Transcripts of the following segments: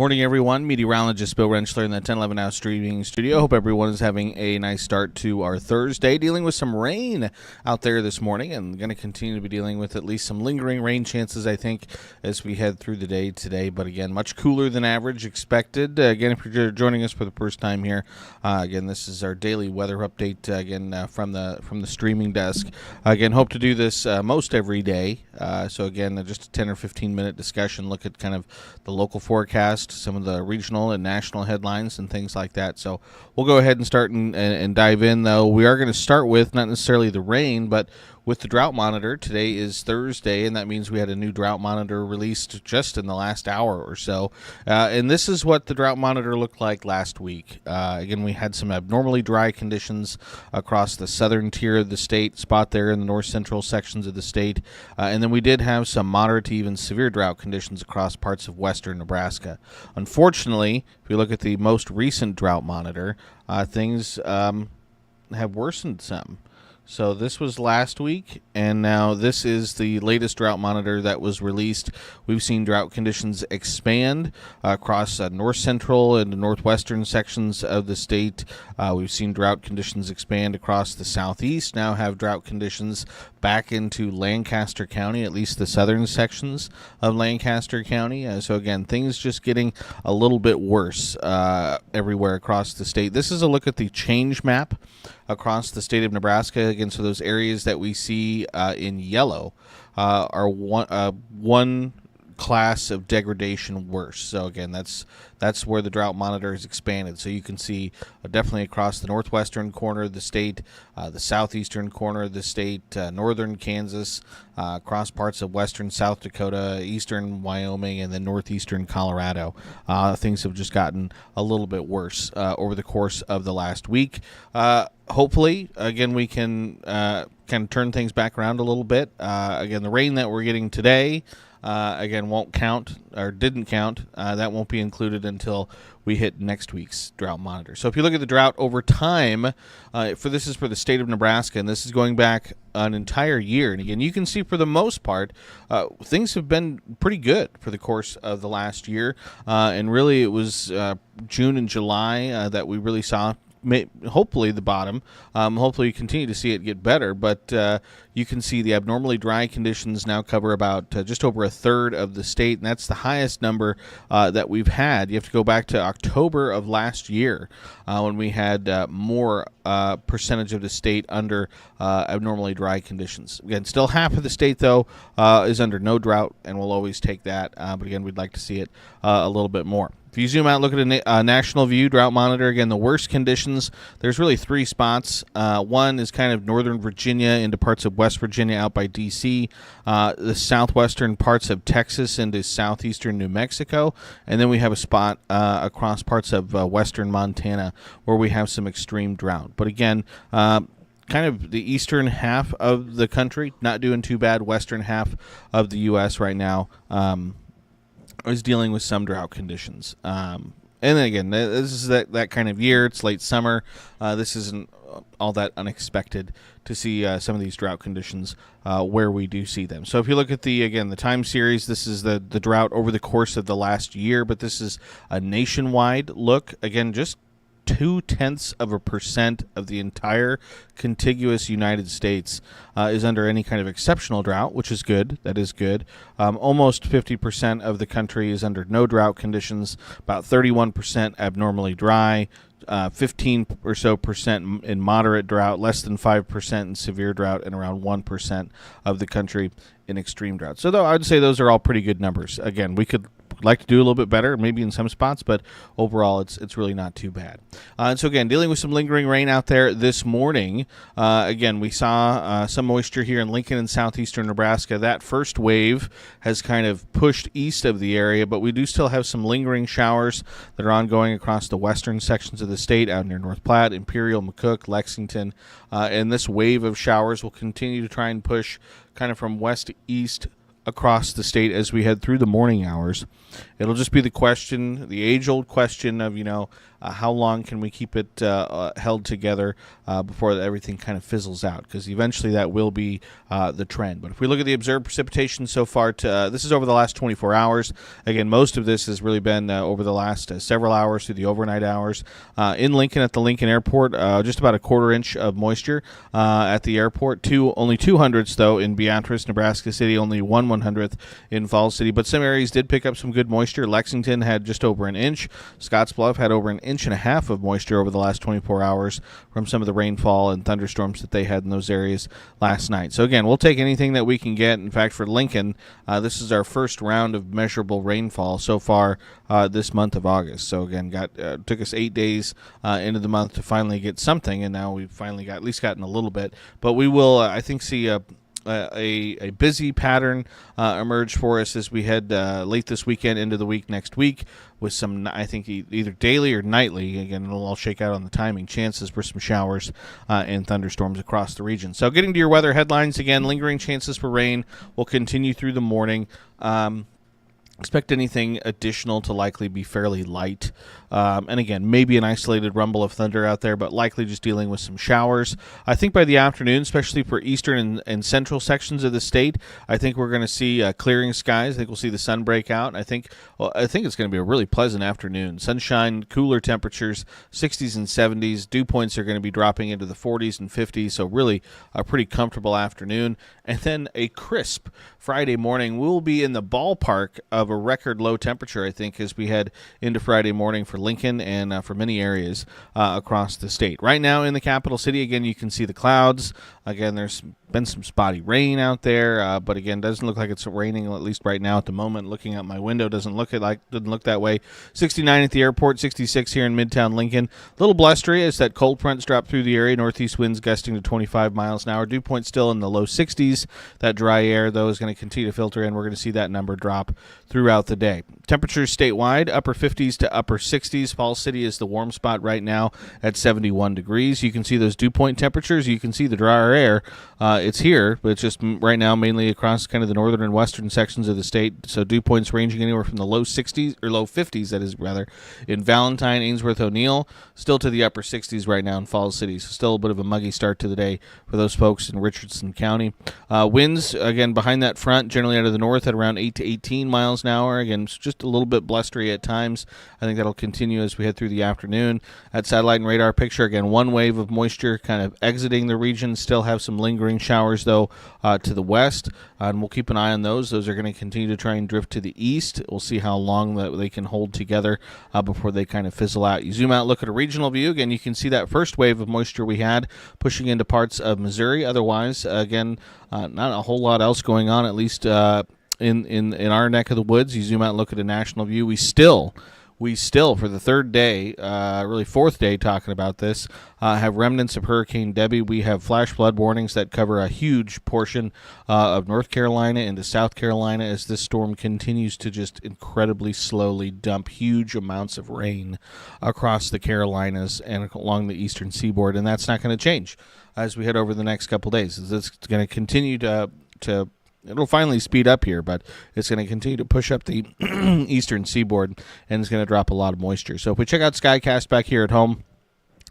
Morning, everyone. Meteorologist Bill Rentschler in the 1011 Now streaming studio. Hope everyone is having a nice start to our Thursday. Dealing with some rain out there this morning, and going to continue to be dealing with at least some lingering rain chances, I think, as we head through the day today. But again, much cooler than average expected. Again, if you're joining us for the first time here, again, this is our daily weather update. From the streaming desk. Again, hope to do this most every day. So again, just a 10 or 15 minute discussion. Look at kind of the local forecast, some of the regional and national headlines and things like that. So we'll go ahead and start and dive in, though. We are going to start with not necessarily the rain, but with the drought monitor. Today is Thursday, and that means we had a new drought monitor released just in the last hour or so. And this is what the drought monitor looked like last week. Again, we had some abnormally dry conditions across the southern tier of the state, spot there in the north central sections of the state. And then we did have some moderate to even severe drought conditions across parts of western Nebraska. Unfortunately, if we look at the most recent drought monitor, things have worsened some. So this was last week, and now this is the latest drought monitor that was released. We've seen drought conditions expand across north central and northwestern sections of the state. We've seen drought conditions expand across the southeast, now have drought conditions back into Lancaster County, at least the southern sections of Lancaster County. So again, things just getting a little bit worse everywhere across the state. This is a look at the change map across the state of Nebraska. Again, so those areas that we see in yellow are one class of degradation worse. So again, that's where the drought monitor is expanded. So you can see definitely across the northwestern corner of the state, the southeastern corner of the state, northern Kansas, across parts of western South Dakota, eastern Wyoming, and then northeastern Colorado. Things have just gotten a little bit worse over the course of the last week. Hopefully, again, we can kind of turn things back around a little bit. Again, the rain that we're getting today, again, won't count, or didn't count. That won't be included until we hit next week's drought monitor. So if you look at the drought over time, this is for the state of Nebraska, and this is going back an entire year. And again, you can see for the most part, things have been pretty good for the course of the last year. And really, it was June and July that we really saw hopefully the bottom. Hopefully you continue to see it get better, but you can see the abnormally dry conditions now cover about just over a third of the state, and that's the highest number that we've had. You have to go back to October of last year when we had more percentage of the state under abnormally dry conditions. Again, still half of the state, though, is under no drought, and we'll always take that, but again, we'd like to see it a little bit more. If you zoom out, look at a national view drought monitor, again, the worst conditions, there's really three spots. One is kind of northern Virginia into parts of West Virginia out by D.C., the southwestern parts of Texas into southeastern New Mexico, and then we have a spot across parts of western Montana where we have some extreme drought. But again, kind of the eastern half of the country, not doing too bad. Western half of the U.S. right now is dealing with some drought conditions. And then again, this is that kind of year. It's late summer. This isn't all that unexpected to see some of these drought conditions where we do see them. So if you look at the time series, this is the drought over the course of the last year, but this is a nationwide look. Again, just 0.2% of the entire contiguous United States is under any kind of exceptional drought, which is good. That is good. Almost 50% of the country is under no drought conditions, about 31% abnormally dry, 15 or so percent in moderate drought, less than 5% in severe drought, and around 1% of the country in extreme drought. So though I would say those are all pretty good numbers. Again, we could like to do a little bit better, maybe in some spots, but overall it's really not too bad. And so again, dealing with some lingering rain out there this morning. Again, we saw some moisture here in Lincoln and southeastern Nebraska. That first wave has kind of pushed east of the area, but we do still have some lingering showers that are ongoing across the western sections of the state, out near North Platte, Imperial, McCook, Lexington, and this wave of showers will continue to try and push kind of from west to east across the state as we head through the morning hours. It'll just be the age-old question of, how long can we keep it held together before everything kind of fizzles out? Because eventually that will be the trend. But if we look at the observed precipitation so far, this is over the last 24 hours. Again, most of this has really been over the last several hours through the overnight hours. In Lincoln, at the Lincoln Airport, just about a quarter inch of moisture at the airport. Only 200ths, though, in Beatrice, Nebraska City, only 1/100th in Falls City. But some areas did pick up some good moisture. Lexington had just over an inch. Scottsbluff had over an inch and a half of moisture over the last 24 hours from some of the rainfall and thunderstorms that they had in those areas last night. So again, we'll take anything that we can get. In fact, for Lincoln, this is our first round of measurable rainfall so far this month of August. So again, took us 8 days into the month to finally get something, and now we've finally at least gotten a little bit. But we will, I think, see a busy pattern emerge for us as we head late this weekend into the week next week, with some, I think, either daily or nightly. Again, it'll all shake out on the timing. Chances for some showers and thunderstorms across the region. So getting to your weather headlines again, lingering chances for rain will continue through the morning. Expect anything additional to likely be fairly light. And again, maybe an isolated rumble of thunder out there, but likely just dealing with some showers. I think by the afternoon, especially for eastern and central sections of the state, I think we're going to see clearing skies. I think we'll see the sun break out. I think it's going to be a really pleasant afternoon. Sunshine, cooler temperatures, 60s and 70s. Dew points are going to be dropping into the 40s and 50s, so really a pretty comfortable afternoon. And then a crisp Friday morning. We'll be in the ballpark of a record low temperature, I think, as we head into Friday morning for Lincoln and for many areas across the state. Right now in the capital city, again, you can see the clouds. Again, there's been some spotty rain out there, but again, doesn't look like it's raining, at least right now at the moment. Looking out my window, doesn't look that way. 69 at the airport, 66 here in Midtown Lincoln. A little blustery as that cold front's dropped through the area. Northeast winds gusting to 25 miles an hour. Dew point still in the low 60s. That dry air, though, is going to continue to filter in. We're going to see that number drop throughout the day. Temperatures statewide, upper 50s to upper 60s. Falls City is the warm spot right now at 71 degrees. You can see those dew point temperatures. You can see the drier air. It's here, but it's just right now mainly across kind of the northern and western sections of the state. So dew points ranging anywhere from the low 60s, or low 50s, that is, rather, in Valentine, Ainsworth, O'Neill, still to the upper 60s right now in Falls City. So still a bit of a muggy start to the day for those folks in Richardson County. Winds, again, behind that front, generally out of the north at around 8 to 18 miles an hour. Again, it's just a little bit blustery at times. I think that'll continue as we head through the afternoon. At satellite and radar picture, again, one wave of moisture kind of exiting the region. Still have some lingering showers, though, to the west, and we'll keep an eye on those. Those are going to continue to try and drift to the east. We'll see how long that they can hold together before they kind of fizzle out. You zoom out, look at a regional view. Again, you can see that first wave of moisture we had pushing into parts of Missouri. Otherwise, again, not a whole lot else going on, at least in our neck of the woods. You zoom out and look at a national view. We still, for the third day, really fourth day talking about this, have remnants of Hurricane Debbie. We have flash flood warnings that cover a huge portion of North Carolina into South Carolina as this storm continues to just incredibly slowly dump huge amounts of rain across the Carolinas and along the eastern seaboard, and that's not going to change as we head over the next couple days. It's going to continue to it'll finally speed up here, but it's going to continue to push up the eastern seaboard, and it's going to drop a lot of moisture. So if we check out Skycast back here at home,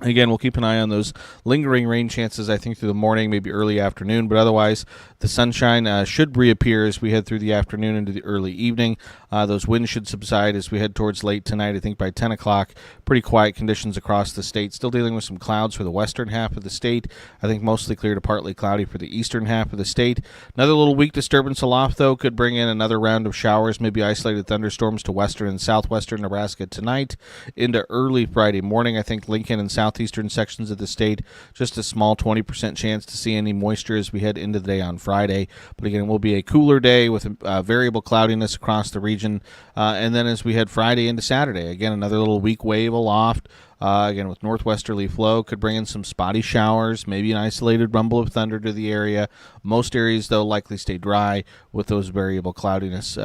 again, we'll keep an eye on those lingering rain chances, I think, through the morning, maybe early afternoon. But otherwise, the sunshine should reappear as we head through the afternoon into the early evening. Those winds should subside as we head towards late tonight. I think by 10 o'clock, pretty quiet conditions across the state. Still dealing with some clouds for the western half of the state. I think mostly clear to partly cloudy for the eastern half of the state. Another little weak disturbance aloft, though, could bring in another round of showers, maybe isolated thunderstorms to western and southwestern Nebraska tonight into early Friday morning. I think Lincoln and southeastern sections of the state, just a small 20% chance to see any moisture as we head into the day on Friday. But again, it will be a cooler day with variable cloudiness across the region. And then as we head Friday into Saturday, again, another little weak wave aloft. Again, with northwesterly flow, could bring in some spotty showers, maybe an isolated rumble of thunder to the area. Most areas, though, likely stay dry with those variable cloudiness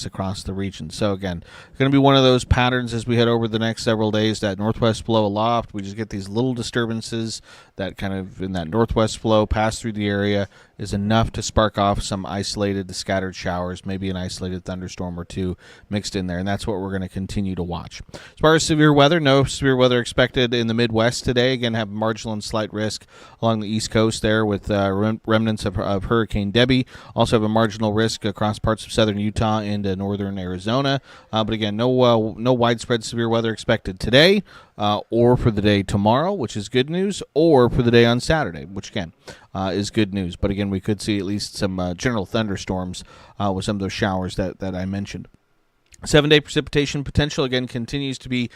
across the region. So again, going to be one of those patterns as we head over the next several days. That northwest flow aloft, we just get these little disturbances that kind of in that northwest flow pass through the area, is enough to spark off some isolated scattered showers, maybe an isolated thunderstorm or two mixed in there, and that's what we're going to continue to watch. As far as severe weather, no severe weather expected in the Midwest today. Again, have marginal and slight risk along the East Coast there with remnants of Hurricane Debbie. Also have a marginal risk across parts of southern Utah into northern Arizona. But again, no widespread severe weather expected today or for the day tomorrow, which is good news, or for the day on Saturday, which again is good news. But again, we could see at least some general thunderstorms with some of those showers that I mentioned. 7-day precipitation potential, again, continues to be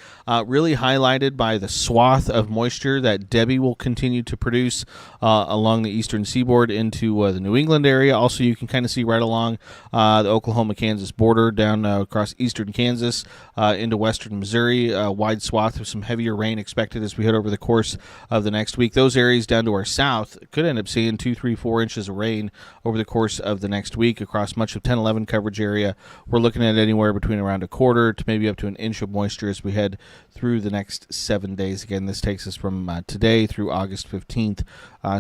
really highlighted by the swath of moisture that Debbie will continue to produce along the eastern seaboard into the New England area. Also, you can kind of see right along the Oklahoma-Kansas border down across eastern Kansas into western Missouri. A wide swath of some heavier rain expected as we head over the course of the next week. Those areas down to our south could end up seeing 2, 3, 4 inches of rain over the course of the next week across much of 10-11 coverage area. We're looking at anywhere between around a quarter to maybe up to an inch of moisture as we head through the next 7 days. Again, this takes us from today through August 15th.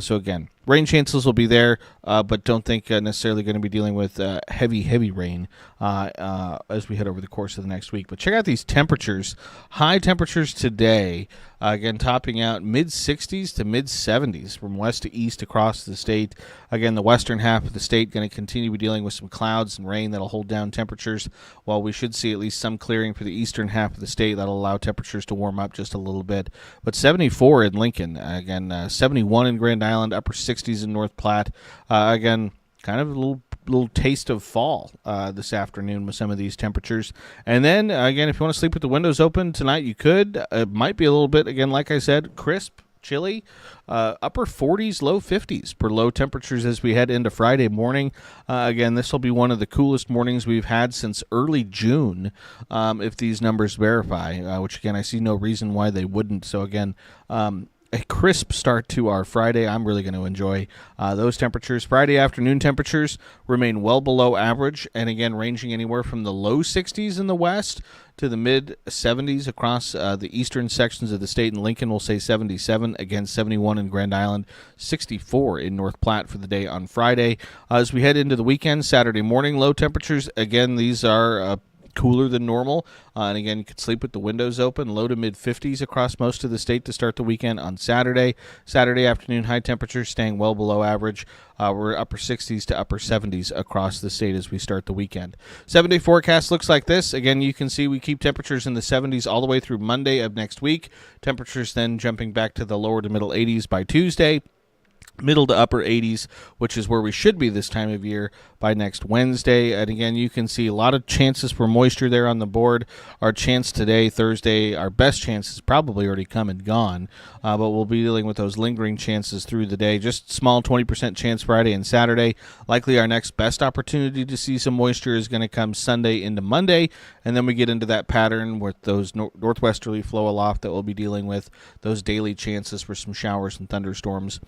So again, rain chances will be there, but don't think necessarily going to be dealing with heavy rain as we head over the course of the next week. But check out these temperatures. High temperatures today, again, topping out mid-60s to mid-70s from west to east across the state. Again, the western half of the state going to continue to be dealing with some clouds and rain that'll hold down temperatures, while we should see at least some clearing for the eastern half of the state. That'll allow temperatures to warm up just a little bit. But 74 in Lincoln, again, 71 in Grand Island, upper 60s in North Platte. Again, kind of a little taste of fall this afternoon with some of these temperatures. And then, again, if you want to sleep with the windows open tonight, you could. It might be a little bit, again, like I said, crisp, chilly, upper 40s, low 50s for low temperatures as we head into Friday morning. Again, this will be one of the coolest mornings we've had since early June, if these numbers verify, which, again, I see no reason why they wouldn't. So, again, a crisp start to our Friday. I'm really going to enjoy those temperatures. Friday afternoon temperatures remain well below average, and again, ranging anywhere from the low 60s in the west to the mid-70s across the eastern sections of the state. In Lincoln, we'll say 77, again 71 in Grand Island, 64 in North Platte for the day on Friday. As we head into the weekend, Saturday morning, low temperatures. Again, these are cooler than normal, and again, you could sleep with the windows open. Low to mid-50s across most of the state to start the weekend on Saturday. Saturday afternoon, high temperatures staying well below average. We're upper 60s to upper 70s across the state as we start the weekend. 7-day forecast looks like this. Again, you can see we keep temperatures in the 70s all the way through Monday of next week. Temperatures then jumping back to the lower to middle 80s by Tuesday. Middle to upper 80s, which is where we should be this time of year by next Wednesday. And again, you can see a lot of chances for moisture there on the board. Our chance today, Thursday, our best chance is probably already come and gone, but we'll be dealing with those lingering chances through the day. Just small 20% chance Friday and Saturday. Likely our next best opportunity to see some moisture is going to come Sunday into Monday, and then we get into that pattern with those northwesterly flow aloft that we'll be dealing with, those daily chances for some showers and thunderstorms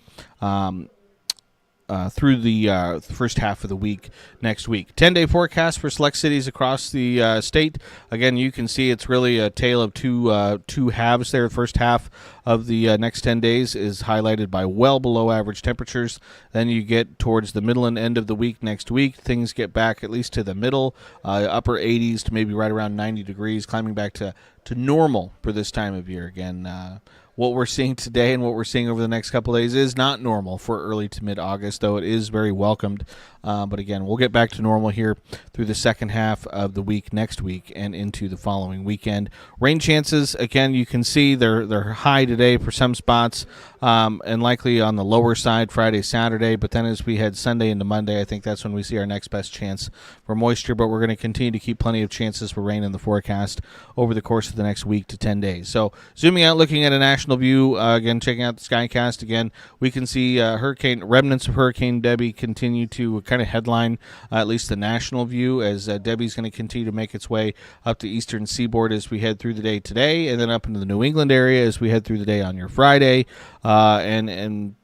through the first half of the week next week. 10-day forecast for select cities across the state. Again, you can see it's really a tale of two halves there. The first half of the next 10 days is highlighted by well below average temperatures. Then you get towards the middle and end of the week next week. Things get back at least to the middle, upper 80s to maybe right around 90 degrees, climbing back to normal for this time of year. Again, what we're seeing today and what we're seeing over the next couple of days is not normal for early to mid-August, though it is very welcomed. But again, we'll get back to normal here through the second half of the week next week and into the following weekend. Rain chances, again, you can see they're high today for some spots and likely on the lower side Friday, Saturday. But then as we head Sunday into Monday, I think that's when we see our next best chance for moisture. But we're going to continue to keep plenty of chances for rain in the forecast over the course of the next week to 10 days. So zooming out, looking at a national view, again, checking out the Skycast again, we can see remnants of Hurricane Debbie continue to kind of headline at least the national view as Debbie's going to continue to make its way up the eastern seaboard as we head through the day today, and then up into the New England area as we head through the day on your Friday, and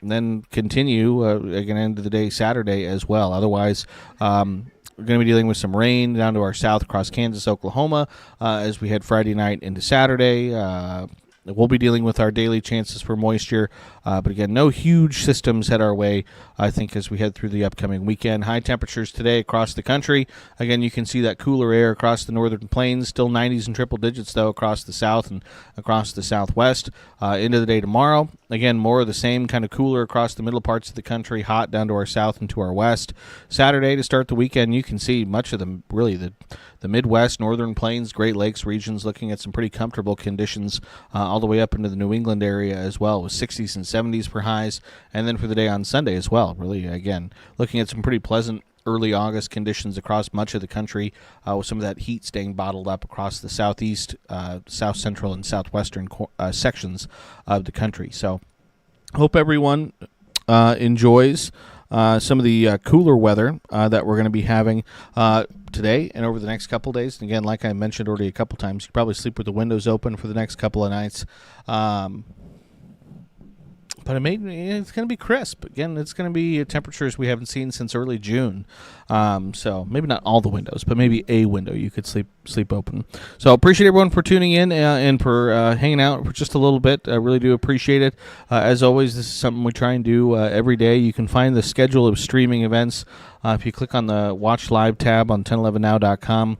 then continue again into the day Saturday as well. Otherwise, we're going to be dealing with some rain down to our south across Kansas, Oklahoma, as we head Friday night into Saturday. We'll be dealing with our daily chances for moisture, but again, no huge systems head our way, I think, as we head through the upcoming weekend. High temperatures today across the country. Again, you can see that cooler air across the northern plains, still 90s and triple digits, though, across the south and across the southwest. Into the day tomorrow, again, more of the same, kind of cooler across the middle parts of the country, hot down to our south and to our west. Saturday to start the weekend, you can see much of the Midwest, northern plains, Great Lakes regions looking at some pretty comfortable conditions all the way up into the New England area as well, with 60s and 70s for highs. And then for the day on Sunday as well, really, again, looking at some pretty pleasant early August conditions across much of the country, with some of that heat staying bottled up across the southeast, south central, and southwestern sections of the country. So hope everyone enjoys some of the cooler weather that we're going to be having today and over the next couple days. And again, like I mentioned already a couple times, you can probably sleep with the windows open for the next couple of nights. But it's going to be crisp. Again, it's going to be temperatures we haven't seen since early June. So maybe not all the windows, but maybe a window you could sleep open. So appreciate everyone for tuning in and for hanging out for just a little bit. I really do appreciate it. As always, this is something we try and do every day. You can find the schedule of streaming events if you click on the Watch Live tab on 1011now.com.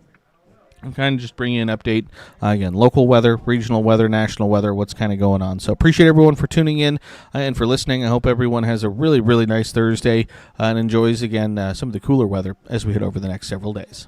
I'm kind of just bringing you an update, again, local weather, regional weather, national weather, what's kind of going on. So appreciate everyone for tuning in and for listening. I hope everyone has a really, really nice Thursday and enjoys, again, some of the cooler weather as we head over the next several days.